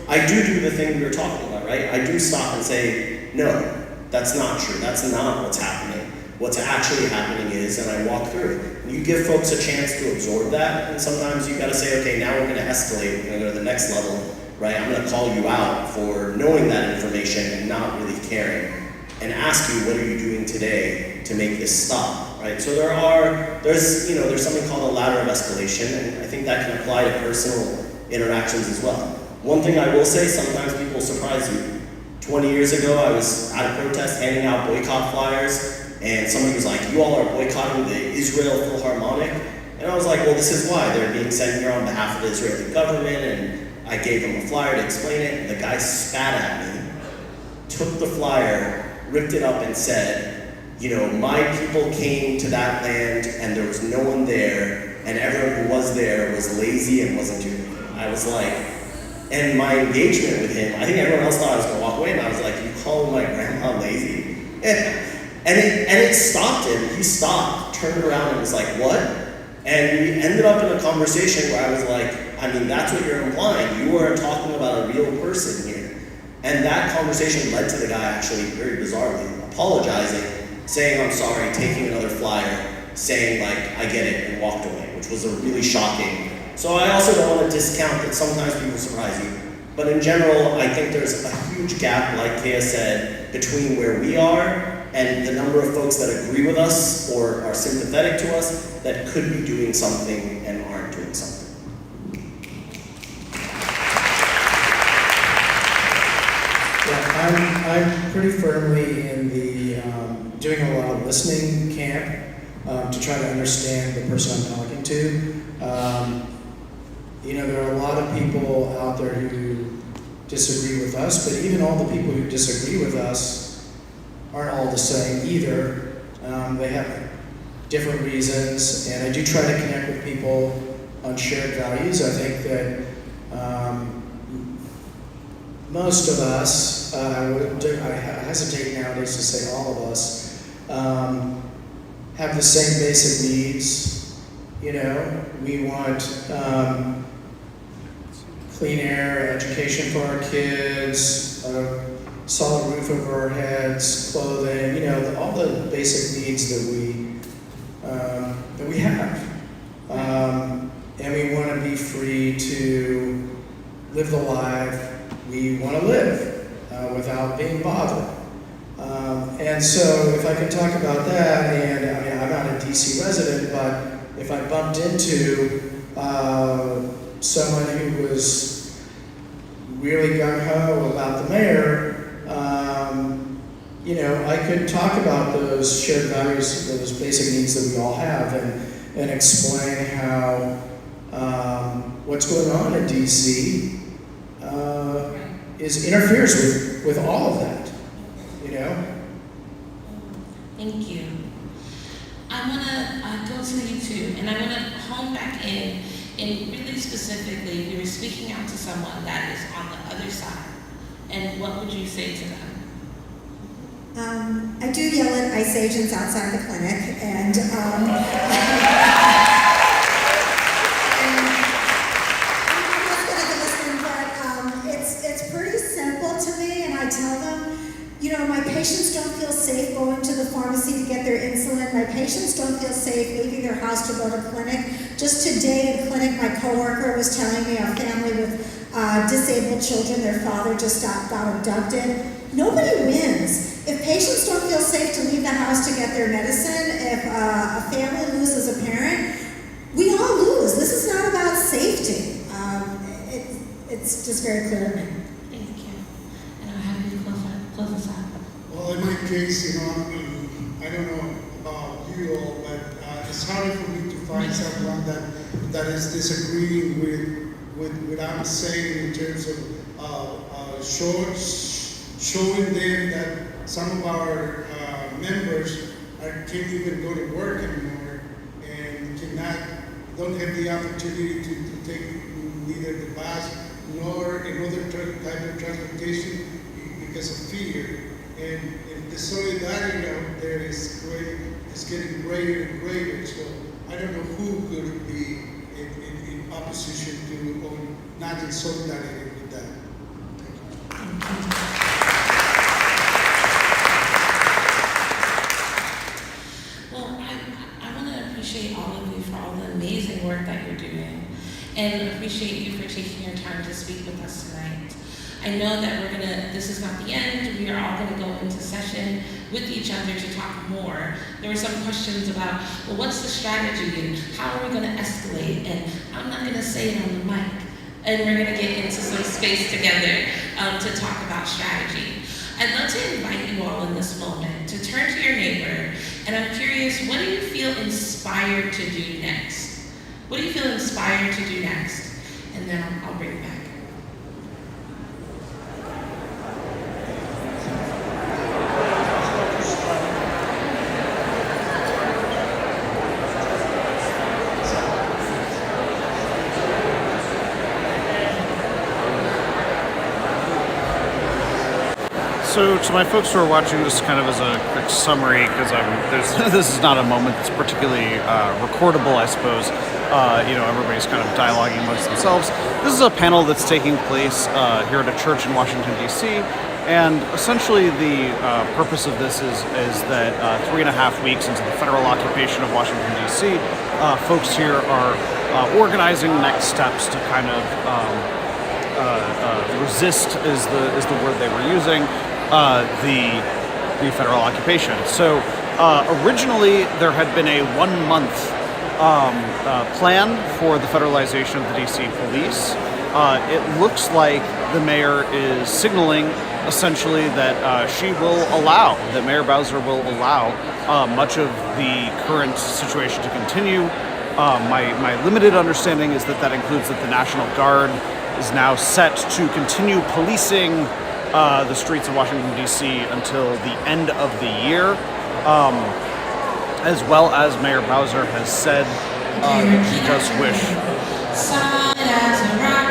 I do the thing we were talking about, right? I do stop and say, no, that's not true. That's not what's happening. What's actually happening is, and I walk through it. And you give folks a chance to absorb that, and sometimes you gotta say, okay, now we're gonna escalate, we're gonna go to the next level, right? I'm gonna call you out for knowing that information and not really caring, and ask you, what are you doing today to make this stop, right? So there's something called a ladder of escalation, and I think that can apply to personal interactions as well. One thing I will say, sometimes people surprise you. 20 years ago, I was at a protest handing out boycott flyers, and somebody was like, you all are boycotting the Israel Philharmonic? And I was like, well, this is why. They're being sent here on behalf of the Israeli government, and I gave them a flyer to explain it, and the guy spat at me, took the flyer, ripped it up and said, you know, my people came to that land and there was no one there, and everyone who was there was lazy and wasn't doing it. I was like, and my engagement with him, I think everyone else thought I was gonna walk away, and I was like, you call my grandma lazy? And it stopped him. He stopped, turned around and was like, what? And we ended up in a conversation where I was like, I mean, that's what you're implying. You are talking about a real person here. And that conversation led to the guy actually, very bizarrely, apologizing, saying, I'm sorry, taking another flyer, saying like, I get it, and walked away, which was a really shocking. So I also don't want to discount that sometimes people surprise you. But in general, I think there's a huge gap, like Kea said, between where we are and the number of folks that agree with us or are sympathetic to us that could be doing something and aren't doing something. Yeah, I'm pretty firmly in the doing a lot of listening camp to try to understand the person I'm talking to. You know, there are a lot of people out there who disagree with us, but even all the people who disagree with us aren't all the same either. They have different reasons, and I do try to connect with people on shared values. I think that most of us, I hesitate nowadays to say all of us, have the same basic needs. You know, we want clean air, education for our kids, a solid roof over our heads, clothing, you know, all the basic needs that we have. And we want to be free to live the life we want to live without being bothered. And so if I can talk about that, and I mean, I'm not a DC resident, but if I bumped into someone who was really gung-ho about the mayor, you know, I could talk about those shared values, those basic needs that we all have, and explain how what's going on in DC interferes with all of that, you know? Thank you. I want to go to you too, and I want to hone back in, and really specifically, you were speaking out to someone that is on the other side, and what would you say to them? I do yell at ICE agents outside the clinic, and I'm not good at listening, but it's pretty simple to me, and I tell them, you know, my patients don't feel safe going to the pharmacy to get their insulin. My patients don't feel safe leaving their house to go to clinic. Just today in clinic, my coworker was telling me a family with disabled children, their father just got abducted. Nobody wins. If patients don't feel safe to leave the house to get their medicine, if a family loses a parent, we all lose. This is not about safety. It's just very clear to me. Thank you. And I'll have you close us out. Well, in my case, you know, I don't know about you all, but it's hard for me to find someone that is disagreeing with what I'm saying in terms of showing them that some of our members can't even go to work anymore and don't have the opportunity to take neither the bus nor another type of transportation because of fear. And the solidarity out there is getting greater and greater. So I don't know who could be in opposition to or not in solidarity with that. Thank you. Well, I want to appreciate all of you for all the amazing work that you're doing, and appreciate you for taking your time to speak with us tonight. I know that this is not the end. We are all going to go into session with each other to talk more. There were some questions about, well, what's the strategy and how are we going to escalate? And I'm not going to say it on the mic. And we're going to get into some space together to talk about strategy. I'd love to invite you all in this moment to turn to your neighbor, and I'm curious, what do you feel inspired to do next? What do you feel inspired to do next? And then I'll bring it back. So to my folks who are watching this kind of as a quick summary, because this is not a moment that's particularly recordable, I suppose. Everybody's kind of dialoguing amongst themselves. This is a panel that's taking place here at a church in Washington, D.C. And essentially the purpose of this is that 3.5 weeks into the federal occupation of Washington, D.C., folks here are organizing next steps to kind of resist is the word they were using, the federal occupation. So originally there had been a 1-month plan for the federalization of the DC police. It looks like the mayor is signaling essentially that that Mayor Bowser will allow much of the current situation to continue. My limited understanding is that includes that the National Guard is now set to continue policing the streets of Washington, D.C. until the end of the year, as well as Mayor Bowser has said he does wish. Solid as a rock,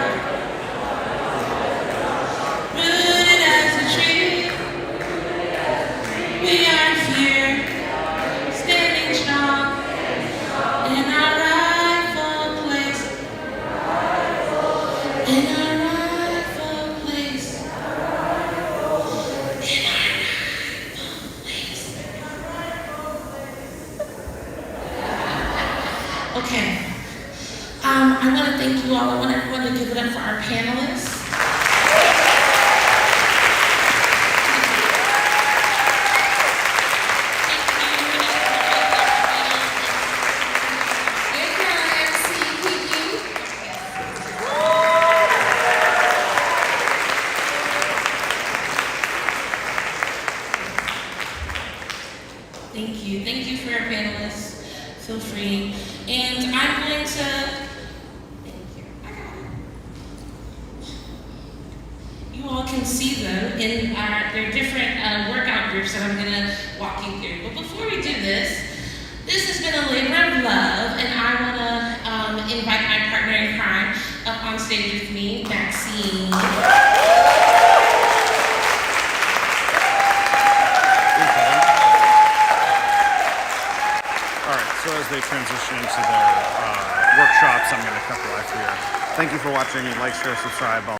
rooted as a tree, we are here, standing strong in our rightful place, in our rightful place, in our rightful place. Okay. I want to thank you all. I want everyone to give it up for our panelists. Thank you. Thank you for our panelists. Feel free. And I'm going to you all can see them in their different workout groups that I'm going to walk you through. But before we do this has been a labor of love, and I want to invite my partner in crime up on stage with me, Maxine. All right, so as they transition into their workshops, I'm going to cut the live here. Thank you for watching. Like, share, subscribe.